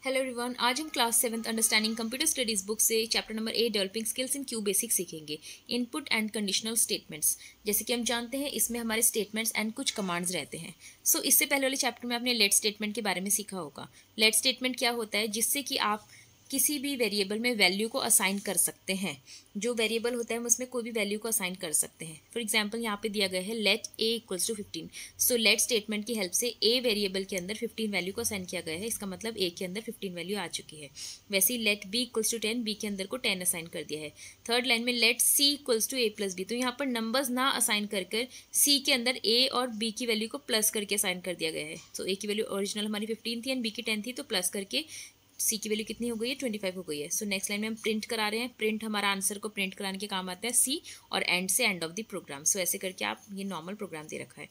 Hello everyone, आज हम class 7th understanding computer studies book से chapter number 8 developing skills in Q basic सीखेंगे। Input and conditional statements. जैसे कि हम जानते हैं इसमें हमारे स्टेटमेंट्स एंड कुछ कमांड्स रहते हैं। इससे पहले वाले चैप्टर में आपने लेट स्टेटमेंट के बारे में सीखा होगा। लेट स्टेटमेंट क्या होता है? जिससे कि आप किसी भी वेरिएबल में वैल्यू को असाइन कर सकते हैं। जो वेरिएबल होता है हम उसमें कोई भी वैल्यू को असाइन कर सकते हैं। फॉर एग्जांपल यहाँ पे दिया गया है let A equals to 15। So let statement की हेल्प से ए वेरिएबल के अंदर 15 वैल्यू को असाइन किया गया है। इसका मतलब ए के अंदर 15 वैल्यू आ चुकी है। वैसे ही let B equals to 10, B के अंदर को 10 असाइन कर दिया है। थर्ड लाइन में let C equals to A plus B, तो यहाँ पर नंबर्स ना असाइन कर सी के अंदर ए और बी की वैल्यू को प्लस करके असाइन कर दिया गया है। सो ए की वैल्यू ओरिजिनल हमारी 15 थी एंड बी की 10 थी, तो प्लस करके सी की वैल्यू कितनी हो गई है? 25 हो गई है। सो नेक्स्ट लाइन में हम प्रिंट करा रहे हैं। प्रिंट हमारा आंसर को प्रिंट कराने के काम आता है सी, और एंड से end of the program. So ऐसे करके आप ये नॉर्मल प्रोग्राम दे रखा है।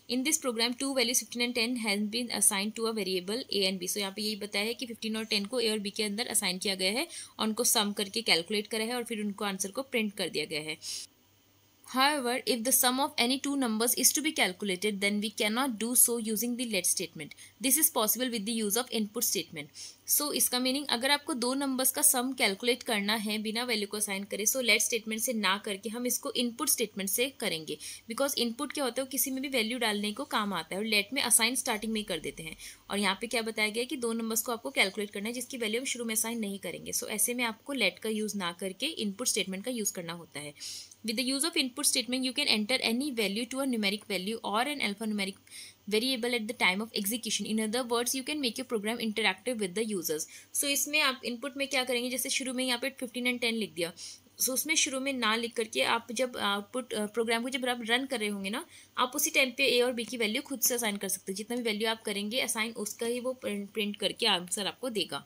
In this program 2 values 15 and 10 has been assign to a variable A and B. So यहाँ पे यही बताया है कि 15 और 10 को ए और बी के अंदर असाइन किया गया है और उनको सम करके कैलकुलेट करा है और फिर उनको आंसर को प्रिंट कर दिया गया है। However, if the sum of any two numbers is to be calculated, then we cannot do so using the let statement. This is possible with the use of input statement. So, इसका meaning अगर आपको दो numbers का सम calculate करना है बिना value को assign करे, सो लेट स्टेटमेंट से ना करके हम इसको इनपुट स्टेटमेंट से करेंगे। बिकॉज इनपुट क्या होता है, वो किसी में भी वैल्यू डालने को काम आता है और लेट में असाइन स्टार्टिंग में ही कर देते हैं। और यहाँ पे क्या बताया गया है कि दो नंबर्स को आपको कैलकुलेट करना है जिसकी वैल्यू हम शुरू में असाइन नहीं करेंगे। सो ऐसे में आपको लेट का यूज़ ना करके इनपुट स्टेटमेंट का यूज़ करना होता है। With the use of input statement, you can enter any value to a numeric value or an alphanumeric variable at the time of execution. In other words, you can make your program interactive with the users. So इसमें आप input में क्या करेंगे, जैसे शुरू में यहाँ पे 15 and 10 लिख दिया। सो उसमें शुरू में ना लिख करके आप जब आउटपुट प्रोग्राम को जब आप रन कर रहे होंगे ना, आप उसी टाइम पे ए और बी की वैल्यू खुद से असाइन कर सकते हैं। जितना भी वैल्यू आप करेंगे असाइन, उसका ही वो प्रिंट करके आंसर आपको देगा।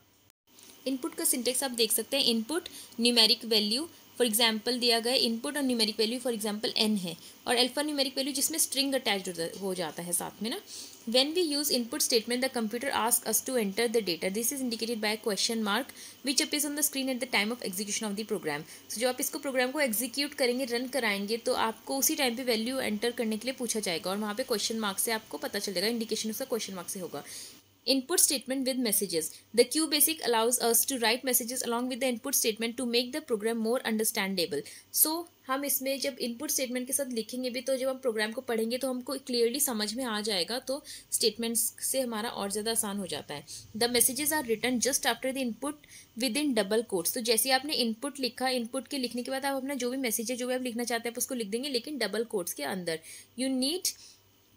इनपुट का सिंटेक्स आप देख सकते हैं। Input numeric value, for example दिया गया इनपुट और numeric value, for example n है, और अल्फा न्यूमेरिक वैल्यू जिसमें स्ट्रिंग अटैच्ड हो जाता है साथ में ना। When we use input statement, the computer asks us to enter the data. This is indicated by a question mark which appears on the screen at the time of execution of the program. So जब आप इसको programme को execute करेंगे, run कराएंगे, तो आपको उसी time पे वैल्यू एंटर करने के लिए पूछा जाएगा और वहाँ पे क्वेश्चन मार्क से आपको पता चल जाएगा, इंडिकेशन उसका क्वेश्चन मार्क से होगा। Input statement with messages. The QBasic allows us to write messages along with the input statement to make the program more understandable. So हम इसमें जब इनपुट स्टेटमेंट के साथ लिखेंगे भी, तो जब हम प्रोग्राम को पढ़ेंगे तो हमको क्लियरली समझ में आ जाएगा, तो स्टेटमेंट्स से हमारा और ज़्यादा आसान हो जाता है। The messages are written just after the input within double quotes. तो जैसे आपने इनपुट लिखा, इनपुट के लिखने के बाद आप अपना जो भी मैसेज है, जो भी आप लिखना चाहते हैं, आप उसको लिख देंगे, लेकिन डबल कोट्स के अंदर। You need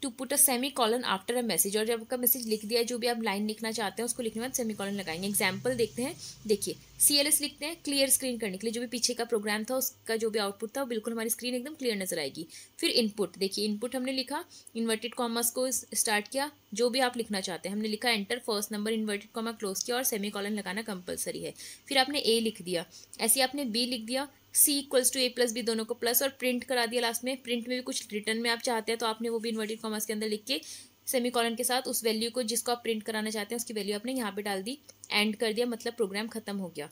to put a semicolon after a message. और जब आपका मैसेज लिख दिया है, जो भी आप लाइन लिखना चाहते हैं उसको लिखने के बाद सेमी कॉलन लगाएंगे। एग्जाम्पल देखते हैं। देखिए, CLS लिखते हैं क्लियर स्क्रीन करने के लिए। जो भी पीछे का प्रोग्राम था उसका जो भी आउटपुट था वो बिल्कुल हमारी स्क्रीन एकदम क्लियर नजर आएगी। फिर इनपुट, देखिए इनपुट हमने लिखा, इन्वर्टेड कॉमर्स को स्टार्ट किया, जो भी आप लिखना चाहते हैं हमने लिखा, enter first number, inverted comma close किया और सेमी कॉलन लगाना कंपलसरी है। फिर आपने ए लिख दिया, ऐसे आपने बी लिख दिया, C equals to A plus B, दोनों को प्लस, और प्रिंट करा दिया लास्ट में। प्रिंट में भी कुछ रिटर्न में आप चाहते हैं तो आपने वो भी इन्वर्टेड कॉमर्स के अंदर लिख के सेमी कॉलन के साथ उस वैल्यू को जिसको आप प्रिंट कराना चाहते हैं उसकी वैल्यू आपने यहाँ पे डाल दी, एंड कर दिया, मतलब प्रोग्राम खत्म हो गया।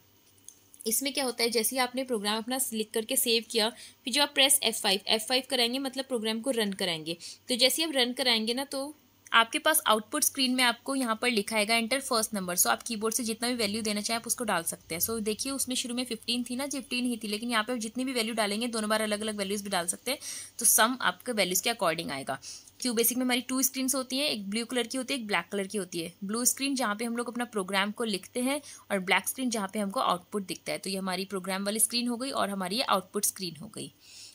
इसमें क्या होता है, जैसे ही आपने प्रोग्राम अपना लिख करके सेव किया, फिर जब आप प्रेस F5 कराएंगे, मतलब प्रोग्राम को रन कराएंगे, तो जैसे ही आप रन कराएंगे ना, तो आपके पास आउटपुट स्क्रीन में आपको यहाँ पर लिखाएगा एंटर फर्स्ट नंबर। सो आप कीबोर्ड से जितना भी वैल्यू देना चाहें आप उसको डाल सकते हैं। सो देखिए, उसमें शुरू में 15 थी ना, 15 ही थी, लेकिन यहाँ पे आप जितनी भी वैल्यू डालेंगे, दोनों बार अलग अलग वैल्यूज भी डाल सकते हैं, तो सम आपके वैल्यूज के अकॉर्डिंग आएगा। क्यूबेसिक में हमारी 2 स्क्रीन्स होती हैं, एक ब्लू कलर की होती है, एक ब्लैक कलर की होती है। ब्लू स्क्रीन जहाँ पे हम लोग अपना प्रोग्राम को लिखते हैं, और ब्लैक स्क्रीन जहाँ पे हमको आउटपुट दिखता है। तो ये हमारी प्रोग्राम वाली स्क्रीन हो गई और हमारी ये आउटपुट स्क्रीन हो गई।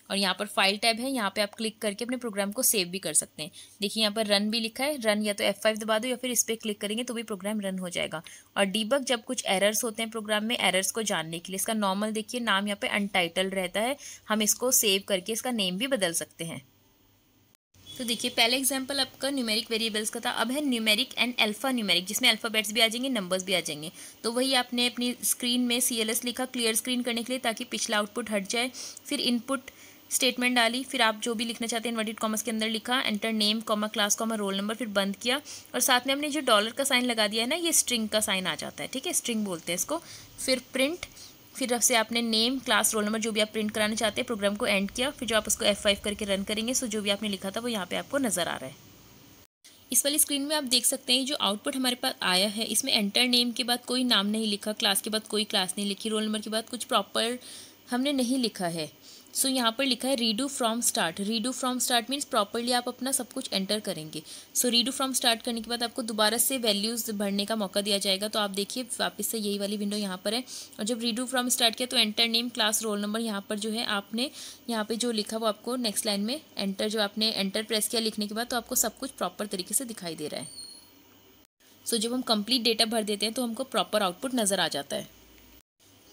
और यहाँ पर फाइल टैब है, यहाँ पे आप क्लिक करके अपने प्रोग्राम को सेव भी कर सकते हैं। देखिए यहाँ पर रन भी लिखा है, रन या तो F5 दबा दो या फिर इस पर क्लिक करेंगे तो भी प्रोग्राम रन हो जाएगा। और डीबग, जब कुछ एरर्स होते हैं प्रोग्राम में, एरर्स को जानने के लिए इसका नॉर्मल देखिए नाम यहाँ पे अनटाइटल्ड रहता है, हम इसको सेव करके इसका नेम भी बदल सकते हैं। तो देखिए, पहले एग्जांपल आपका न्यूमेरिक वेरिएबल्स का था, अब है न्यूमेरिक एंड अल्फा न्यूमेरिक, जिसमें अल्फाबेट्स भी आ जाएंगे, नंबर्स भी आ जाएंगे। तो वही आपने अपनी स्क्रीन में CLS लिखा क्लियर स्क्रीन करने के लिए, ताकि पिछला आउटपुट हट जाए। फिर इनपुट स्टेटमेंट डाली, फिर आप जो भी लिखना चाहते हैं इन्वर्टेड कॉमर्स के अंदर लिखा, enter name comma class comma roll number, फिर बंद किया, और साथ में हमने जो डॉलर का साइन लगा दिया है ना, ये स्ट्रिंग का साइन आ जाता है, ठीक है, स्ट्रिंग बोलते हैं इसको। फिर प्रिंट, फिर से आपने नेम क्लास रोल नंबर जो भी आप प्रिंट कराना चाहते हैं, प्रोग्राम को एंड किया, फिर जो आप उसको F5 करके रन करेंगे, सो जो भी आपने लिखा था वो यहाँ पे आपको नजर आ रहा है। इस वाली स्क्रीन में आप देख सकते हैं जो आउटपुट हमारे पास आया है, इसमें एंटर नेम के बाद कोई नाम नहीं लिखा, क्लास के बाद कोई क्लास नहीं लिखी, रोल नंबर के बाद कुछ प्रॉपर हमने नहीं लिखा है। सो यहाँ पर लिखा है redo from start. Redo from start means properly आप अपना सब कुछ एंटर करेंगे। सो रीडू फ्रॉम स्टार्ट करने के बाद आपको दोबारा से वैल्यूज़ भरने का मौका दिया जाएगा। तो आप देखिए वापस से यही वाली विंडो यहाँ पर है, और जब रीडू फ्रॉम स्टार्ट किया तो enter name, class, roll number, यहाँ पर जो है आपने यहाँ पे जो लिखा वो आपको नेक्स्ट लाइन में एंटर, जो आपने एंटर प्रेस किया लिखने के बाद, तो आपको सब कुछ प्रॉपर तरीके से दिखाई दे रहा है। सो जब हम कंप्लीट डेटा भर देते हैं तो हमको प्रॉपर आउटपुट नज़र आ जाता है।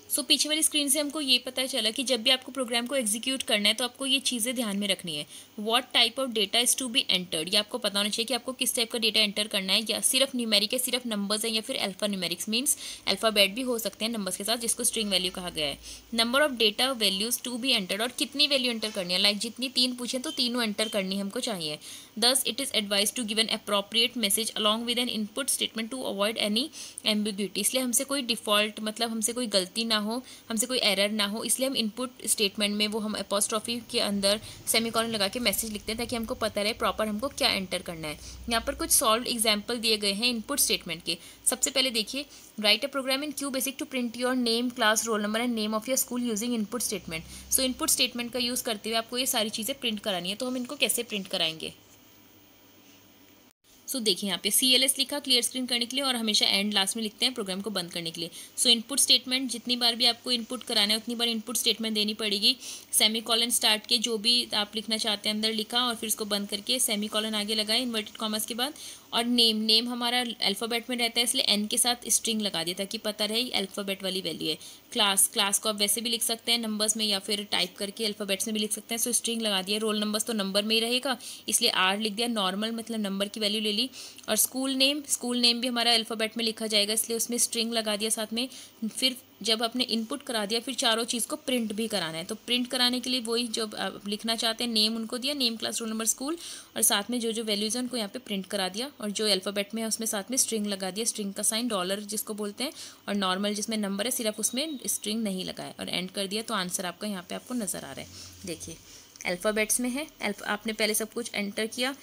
सो पीछे वाली स्क्रीन से हमको ये पता चला कि जब भी आपको प्रोग्राम को एग्जीक्यूट करना है तो आपको ये चीज़ें ध्यान में रखनी है। What type of data is to be entered, ये आपको पता होना चाहिए कि आपको किस टाइप का डेटा एंटर करना है, या सिर्फ न्यूमेरिक है, सिर्फ नंबर्स है, या फिर अल्फा न्यूमेरिक्स मीन्स अल्फ़ाबेट भी हो सकते हैं नंबर्स के साथ, जिसको स्ट्रिंग वैल्यू कहा गया है। Number of data values to be entered, और कितनी वैल्यू एंटर करनी है, लाइक जितनी 3 पूछें तो तीनों एंटर करनी हमको चाहिए। Thus it is advise to give an appropriate message along with an input statement to avoid any ambiguity, इसलिए हमसे कोई डिफ़ॉल्ट मतलब हमसे कोई गलती ना हो, हमसे कोई एरर ना हो, इसलिए हम इनपुट स्टेटमेंट में वो हम अपॉस्ट्रॉफी के अंदर सेमीकोलन लगा के मैसेज लिखते हैं ताकि हमको पता रहे प्रॉपर हमको क्या एंटर करना है। यहाँ पर कुछ सॉल्व एग्जाम्पल दिए गए हैं इनपुट स्टेटमेंट के। सबसे पहले देखिए, write a program in Q BASIC to print your name, class, roll number and name of your school using input statement. So input statement का यूज़ करते हुए आपको ये सारी चीज़ें प्रिंट करानी है। तो हम इनको कैसे प्रिंट कराएंगे? सो देखिए यहाँ पे CLS लिखा क्लियर स्क्रीन करने के लिए, और हमेशा एंड लास्ट में लिखते हैं प्रोग्राम को बंद करने के लिए। सो इनपुट स्टेटमेंट जितनी बार भी आपको इनपुट कराना है उतनी बार इनपुट स्टेटमेंट देनी पड़ेगी। सेमीकोलन स्टार्ट के जो भी आप लिखना चाहते हैं अंदर लिखा, और फिर उसको बंद करके सेमीकोलन आगे लगाए इन्वर्टेड कॉमर्स के बाद। और नेम हमारा अल्फ़ाबेट में रहता है इसलिए N के साथ स्ट्रिंग लगा दिया ताकि पता रहे अल्फ़ाबेट वाली वैल्यू है। क्लास को आप वैसे भी लिख सकते हैं नंबर्स में, या फिर टाइप करके अल्फ़ाबेट्स में भी लिख सकते हैं। सो स्ट्रिंग लगा दिया। रोल नंबर्स तो नंबर में ही रहेगा इसलिए R लिख दिया, नॉर्मल मतलब नंबर की वैल्यू ले ली। और स्कूल नेम भी हमारा अल्फ़ाबेट में लिखा जाएगा इसलिए उसमें स्ट्रिंग लगा दिया साथ में। फिर जब आपने इनपुट करा दिया फिर चारों चीज़ को प्रिंट भी कराना है। तो प्रिंट कराने के लिए वही जो आप लिखना चाहते हैं नेम उनको दिया, name, class, roll number, school, और साथ में जो वैल्यूज़ हैं उनको यहाँ पे प्रिंट करा दिया। और जो अल्फ़ाबेट में है उसमें साथ में स्ट्रिंग लगा दिया, स्ट्रिंग का साइन डॉलर जिसको बोलते हैं, और नॉर्मल जिसमें नंबर है सिर्फ उसमें स्ट्रिंग नहीं लगाए, और एंड कर दिया। तो आंसर आपका यहाँ पे आपको नज़र आ रहा है। देखिए अल्फ़ाबेट्स में है, आपने पहले सब कुछ एंटर किया,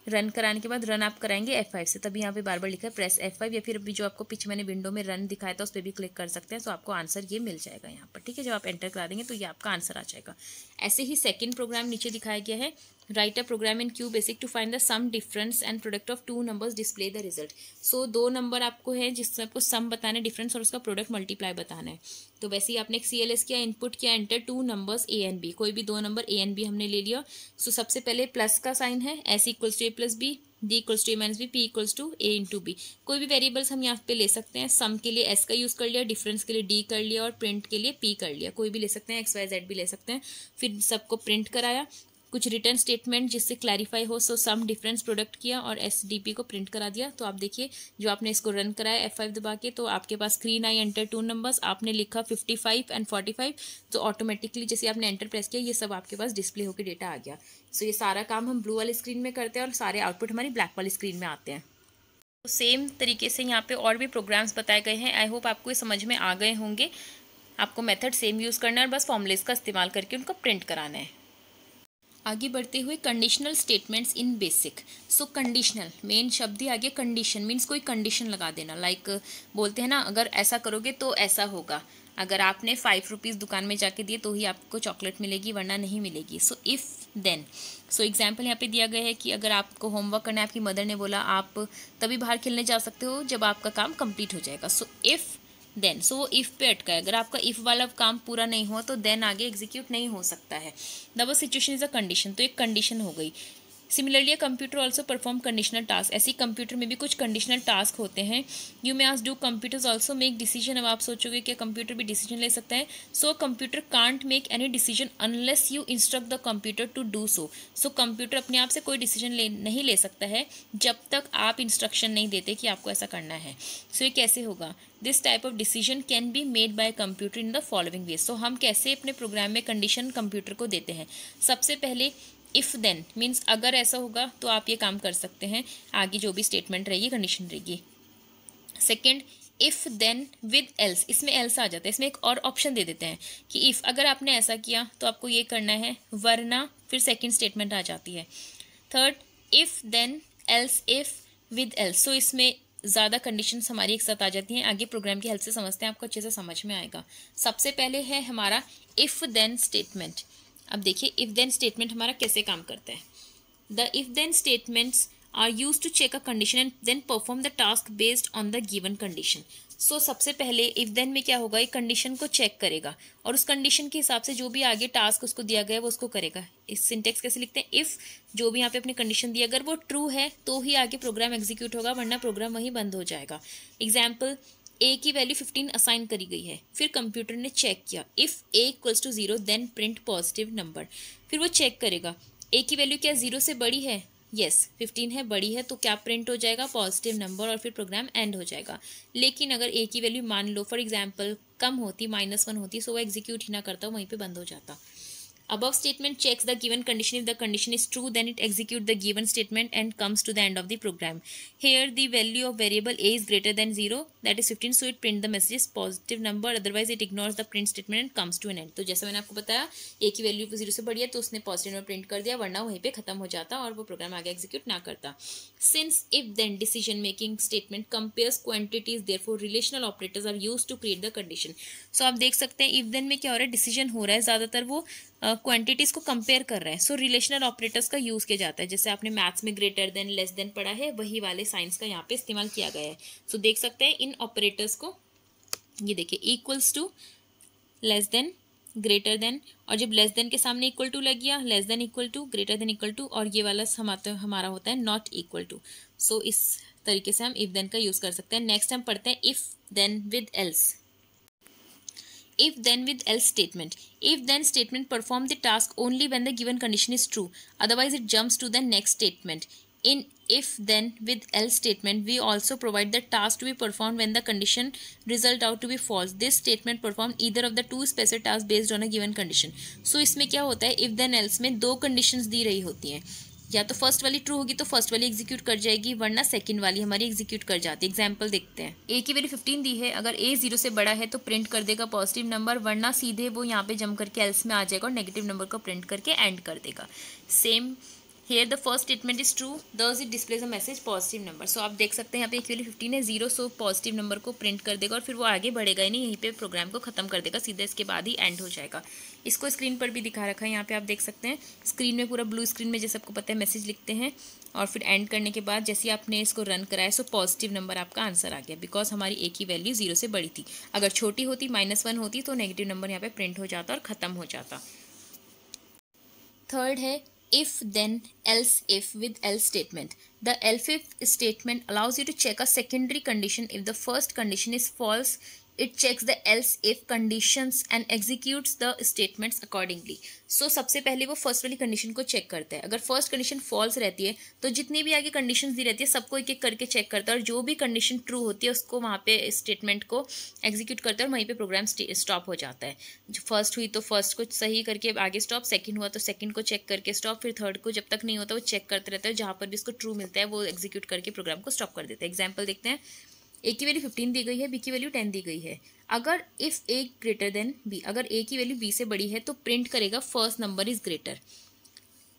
रन कराने के बाद रन आप कराएंगे F5 से, तभी यहाँ पे बार बार लिखा है प्रेस F5, या फिर अभी जो आपको पीछे मैंने विंडो में रन दिखाया था उस पर भी क्लिक कर सकते हैं। तो आपको आंसर ये मिल जाएगा यहाँ पर, ठीक है। जब आप एंटर करा देंगे तो ये आपका आंसर आ जाएगा। ऐसे ही सेकंड प्रोग्राम नीचे दिखाया गया है, write a program in Q BASIC to find the sum difference and product of 2 numbers display the result. So 2 number आपको है जिससे आपको सम बताना है, डिफरेंस और उसका प्रोडक्ट मल्टीप्लाई बताना है। तो वैसे ही आपने एक CLS किया, इनपुट किया, enter 2 numbers A and B, कोई भी 2 नंबर A एंड B हमने ले लिया। सो सबसे पहले प्लस का साइन है, S equals to A plus B, D equals to A minus B, P equals to A into B। कोई भी वेरिएबल्स हम यहाँ पे ले सकते हैं। सम के लिए S का यूज़ कर लिया, डिफरेंस के लिए D कर लिया, और प्रिंट के लिए P कर लिया। कोई भी ले सकते हैं, XYZ भी ले सकते हैं। फिर सबको प्रिंट कराया, कुछ रिटर्न स्टेटमेंट जिससे क्लैरिफाई हो। सो सम, डिफरेंस, प्रोडक्ट किया और SDP को प्रिंट करा दिया। तो आप देखिए जो आपने इसको रन कराया F5 दबा के, तो आपके पास स्क्रीन आई, एंटर 2 नंबर्स, आपने लिखा 55 एंड 45, तो ऑटोमेटिकली जैसे आपने एंटर प्रेस किया ये सब आपके पास डिस्प्ले होकर डेटा आ गया। सो ये सारा काम हम ब्लू वाली स्क्रीन में करते हैं और सारे आउटपुट हमारी ब्लैक वाली स्क्रीन में आते हैं। तो सेम तरीके से यहाँ पे और भी प्रोग्राम्स बताए गए हैं। आई होप आपको ये समझ में आ गए होंगे। आपको मेथड सेम यूज़ करना है और बस फॉर्मूलेस का इस्तेमाल करके उनको प्रिंट कराना है। आगे बढ़ते हुए conditional statements in basic. So conditional main शब्द ही आगे, कंडीशन मीन्स कोई कंडीशन लगा देना। लाइक बोलते हैं ना, अगर ऐसा करोगे तो ऐसा होगा। अगर आपने 5 रुपीज़ दुकान में जाके दिए तो ही आपको चॉकलेट मिलेगी, वरना नहीं मिलेगी। So if then, so example यहाँ पे दिया गया है कि अगर आपको होमवर्क करना है, आपकी मदर ने बोला आप तभी बाहर खेलने जा सकते हो जब आपका काम कंप्लीट हो जाएगा। सो इफ़ देन, सो वो इफ़ पे अटका है। अगर आपका इफ़ वाला काम पूरा नहीं हुआ तो देन आगे एग्जीक्यूट नहीं हो सकता है। The situation is a condition, तो एक कंडीशन हो गई। Similarly a computer also perform conditional task. ऐसे कंप्यूटर में भी कुछ कंडीशनल टास्क होते हैं। You may ask, do computers also make decision. अब आप सोचोगे कि कंप्यूटर भी डिसीजन ले सकता है। So computer can't make any decision unless you instruct the computer to do so. So computer अपने आप से कोई डिसीजन नहीं ले सकता है जब तक आप इंस्ट्रक्शन नहीं देते कि आपको ऐसा करना है। सो ये कैसे होगा? This type of decision can be made by computer in the following way. So हम कैसे अपने प्रोग्राम में कंडीशन कंप्यूटर को देते हैं? सबसे पहले इफ़ देन मीन्स अगर ऐसा होगा तो आप ये काम कर सकते हैं, आगे जो भी स्टेटमेंट रहेगी कंडीशन रहेगी। Second, if then with else, इसमें एल्स आ जाता है। इसमें एक और ऑप्शन दे देते हैं कि इफ़ अगर आपने ऐसा किया तो आपको ये करना है, वरना फिर सेकेंड स्टेटमेंट आ जाती है। Third, if then else if with else. So इसमें ज़्यादा कंडीशंस हमारी एक साथ आ जाती हैं। आगे प्रोग्राम की हेल्प से समझते हैं, आपको अच्छे से समझ में आएगा। सबसे पहले है हमारा इफ़ देन स्टेटमेंट। अब देखिए इफ़ देन स्टेटमेंट हमारा कैसे काम करता है। The if then statements are use to check a condition and then perform the task based on the given condition. So सबसे पहले इफ देन में क्या होगा, एक कंडीशन को चेक करेगा और उस कंडीशन के हिसाब से जो भी आगे टास्क उसको दिया गया है वो उसको करेगा। इस सिंटेक्स कैसे लिखते हैं, इफ जो भी यहाँ पे अपनी कंडीशन दी अगर वो ट्रू है तो ही आगे प्रोग्राम एग्जीक्यूट होगा, वरना प्रोग्राम वहीं बंद हो जाएगा। एग्जाम्पल, ए की वैल्यू 15 असाइन करी गई है, फिर कंप्यूटर ने चेक किया if A equals to 0 then print positive number. फिर वो चेक करेगा ए की वैल्यू क्या 0 से बड़ी है, यस 15 है, बड़ी है, तो क्या प्रिंट हो जाएगा, पॉजिटिव नंबर, और फिर प्रोग्राम एंड हो जाएगा। लेकिन अगर ए की वैल्यू मान लो फॉर एग्जांपल कम होती, -1 होती, सो वो एग्जीक्यूट ही ना करता, वहीं पे बंद हो जाता। Above statement checks the given condition. If the condition is true, then it executes the given statement and comes to the end of the program. Here, the value of variable a is greater than 0, that is 15, so it print the message is positive number. Otherwise, it ignores the print statement and comes to an end. तो जैसे मैंने आपको बताया, a की value 0 से बड़ी है तो उसने पॉजिटिव नंबर प्रिंट कर दिया, वरना वहीं पे खत्म हो जाता और वो प्रोग्राम आगे एग्जीक्यूट ना करता। Since if then decision making statement compares quantities, therefore relational operators are used to create the condition. So आप देख सकते हैं if then में क्या हो रहा है, डिसीजन हो रहा है, ज़्यादातर वो क्वांटिटीज को कंपेयर कर रहा है। सो रिलेशनल ऑपरेटर्स का यूज किया जाता है, जैसे आपने मैथ्स में ग्रेटर देन लेस देन पढ़ा है, वही वाले साइंस का यहाँ पे इस्तेमाल किया गया है। सो देख सकते हैं इन ऑपरेटर्स को, ये देखिए equals to, less than, greater than, और जब लेस देन के सामने इक्वल टू लग गया, less than equal to, greater than equal to, और ये वाला हमारा होता है नॉट इक्वल टू। सो इस तरीके से हम इफ देन का यूज कर सकते हैं। नेक्स्ट हम पढ़ते हैं if then with else. If then with else statement. If then statement perform the task only when the given condition is true. Otherwise it jumps to the next statement. In if then with else statement, we also provide the task to be performed when the condition result out to be false. This statement perform either of the two specified tasks based on a given condition. So इसमें क्या होता है, if then else में दो conditions दी रही होती हैं, या तो फर्स्ट वाली ट्रू होगी तो फर्स्ट वाली एग्जीक्यूट कर जाएगी, वरना सेकंड वाली हमारी एग्जीक्यूट कर जाती है। एग्जांपल देखते हैं, ए की वैल्यू 15 दी है, अगर ए 0 से बड़ा है तो प्रिंट कर देगा पॉजिटिव नंबर, वरना सीधे वो यहाँ पे जंप करके एल्स में आ जाएगा और नेगेटिव नंबर को प्रिंट करके एंड कर देगा। Same here the first statement is true, thus it displays a message positive number. So आप देख सकते हैं यहाँ पे एक वैल्यू 15 है, 0, सो पॉजिटिव नंबर को प्रिंट कर देगा और फिर वो आगे बढ़ेगा ही नहीं, यहीं पे प्रोग्राम को खत्म कर देगा, सीधे इसके बाद ही एंड हो जाएगा। इसको स्क्रीन पर भी दिखा रखा है, यहाँ पे आप देख सकते हैं स्क्रीन में, पूरा ब्लू स्क्रीन में जैसे आपको पता है मैसेज लिखते हैं और फिर एंड करने के बाद जैसे आपने इसको रन कराया सो पॉजिटिव नंबर आपका आंसर आ गया, बिकॉज हमारी ए की वैल्यू 0 से बड़ी थी। अगर छोटी होती, -1 होती, तो नेगेटिव नंबर यहाँ पे प्रिंट हो जाता और खत्म हो जाता। थर्ड है if then else if with else statement. The else if statement allows you to check a secondary condition. If the first condition is false, it checks the else if conditions and executes the statements accordingly. So सबसे पहले वो first वाली condition को check करता है। अगर first condition false रहती है तो जितनी भी आगे कंडीशंस दी रहती है सबको एक एक करके चेक करता है, और जो भी कंडीशन ट्रू होती है उसको वहाँ पे स्टेटमेंट को एग्जीक्यूट करता है और वहीं पे प्रोग्राम स्टॉप हो जाता है। जो फर्स्ट हुई तो फर्स्ट को सही करके आगे स्टॉप, सेकंड हुआ तो सेकंड को चेक करके स्टॉप, फिर थर्ड को जब तक नहीं होता वो चेक करते रहता है, जहाँ पर भी उसको ट्रू मिलता है वो एग्जीक्यूट करके प्रोग्राम को स्टॉप कर देता है। एग्जाम्पल देखते हैं, ए की वैल्यू 15 दी गई है, बी की वैल्यू 10 दी गई है। अगर if A greater than B, अगर ए की वैल्यू बी से बड़ी है तो प्रिंट करेगा first number is greater.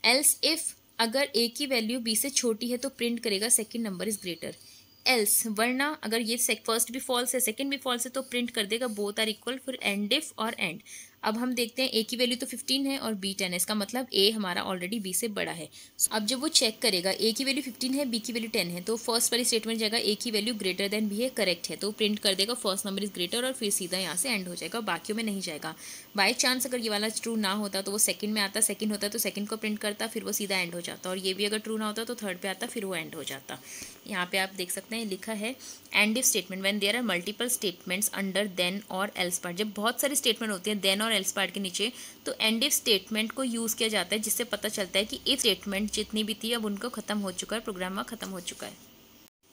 Else if अगर ए की वैल्यू बी से छोटी है तो प्रिंट करेगा second number is greater. Else वरना अगर ये फर्स्ट भी फॉल्स है सेकंड भी फॉल्स है तो प्रिंट कर देगा बोथ आर इक्वल, फिर एंड इफ और एंड। अब हम देखते हैं ए की वैल्यू तो 15 है और बी 10 है, इसका मतलब ए हमारा ऑलरेडी बी से बड़ा है। अब जब वो चेक करेगा ए की वैल्यू 15 है, बी की वैल्यू 10 है, तो फर्स्ट वाली स्टेटमेंट जाएगा ए की वैल्यू ग्रेटर देन बी है, करेक्ट है, तो प्रिंट कर देगा फर्स्ट नंबर इज ग्रेटर और फिर सीधा यहाँ से एंड हो जाएगा, बाकियों में नहीं जाएगा। बाई चांस अगर ये वाला ट्रू ना होता तो वो सेकंड में आता, सेकंड होता तो सेकंड को प्रिंट करता, फिर वो सीधा एंड हो जाता, और ये भी अगर ट्रू ना होता तो थर्ड पे आता, फिर वो एंड हो जाता। यहाँ पे आप देख सकते हैं लिखा है end if statement when there are multiple statements under then और एल्स पार्ट। जब बहुत सारी स्टेटमेंट होती हैं देन और एल्स पार्ट के नीचे तो एंड इफ स्टेटमेंट को यूज़ किया जाता है, जिससे पता चलता है कि इफ स्टेटमेंट जितनी भी थी अब उनको खत्म हो चुका है, प्रोग्राम खत्म हो चुका है।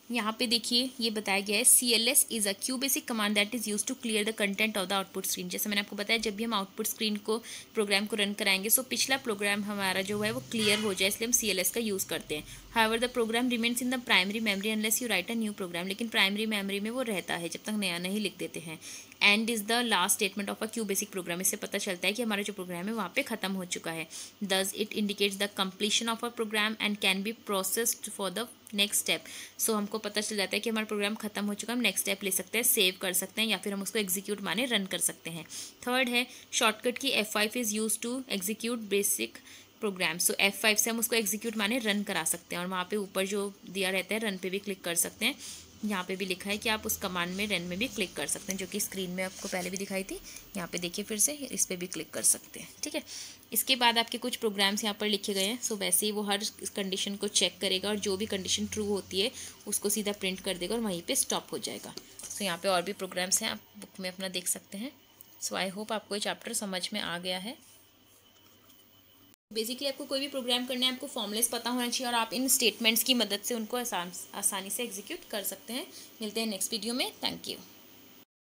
यहाँ पे देखिए ये बताया गया है CLS is a Q BASIC command that is use to clear the content of the output screen. जैसे मैंने आपको बताया जब भी हम आउटपुट स्क्रीन को प्रोग्राम को रन कराएंगे सो पिछला प्रोग्राम हमारा जो है वो क्लियर हो जाए, इसलिए हम CLS का यूज़ करते हैं। However the program remains in the primary memory unless you write a new program, लेकिन प्राइमरी मेमोरी में वो रहता है जब तक नया नहीं लिख देते हैं। And is the last statement of a Q basic programme, इससे पता चलता है कि हमारा जो प्रोग्राम है वहाँ पे खत्म हो चुका है। Thus it indicates the completion of a program and can be processed for the next step. So हमको पता चल जाता है कि हमारा प्रोग्राम खत्म हो चुका है, हम नेक्स्ट स्टेप ले सकते हैं, सेव कर सकते हैं, या फिर हम उसको एग्जीक्यूट माने रन कर सकते हैं। थर्ड है शॉर्टकट की F5 is use to execute basic program. So F5 से हम उसको एग्जीक्यूट माने रन करा सकते हैं, और वहाँ पे ऊपर जो दिया रहता है रन पे भी क्लिक कर सकते हैं। यहाँ पे भी लिखा है कि आप उस कमांड में रन में भी क्लिक कर सकते हैं, जो कि स्क्रीन में आपको पहले भी दिखाई थी। यहाँ पे देखिए फिर से इस पर भी क्लिक कर सकते हैं, ठीक है। इसके बाद आपके कुछ प्रोग्राम्स यहाँ पर लिखे गए हैं। सो वैसे ही वो हर कंडीशन को चेक करेगा, और जो भी कंडीशन ट्रू होती है उसको सीधा प्रिंट कर देगा और वहीं पर स्टॉप हो जाएगा। सो यहाँ पर और भी प्रोग्राम्स हैं, आप बुक में अपना देख सकते हैं। सो आई होप आपको ये चैप्टर समझ में आ गया है। बेसिकली आपको कोई भी प्रोग्राम करना है, आपको फॉर्मूलेस पता होना चाहिए, और आप इन स्टेटमेंट्स की मदद से उनको आसानी से एग्जीक्यूट कर सकते हैं। मिलते हैं नेक्स्ट वीडियो में। Thank you.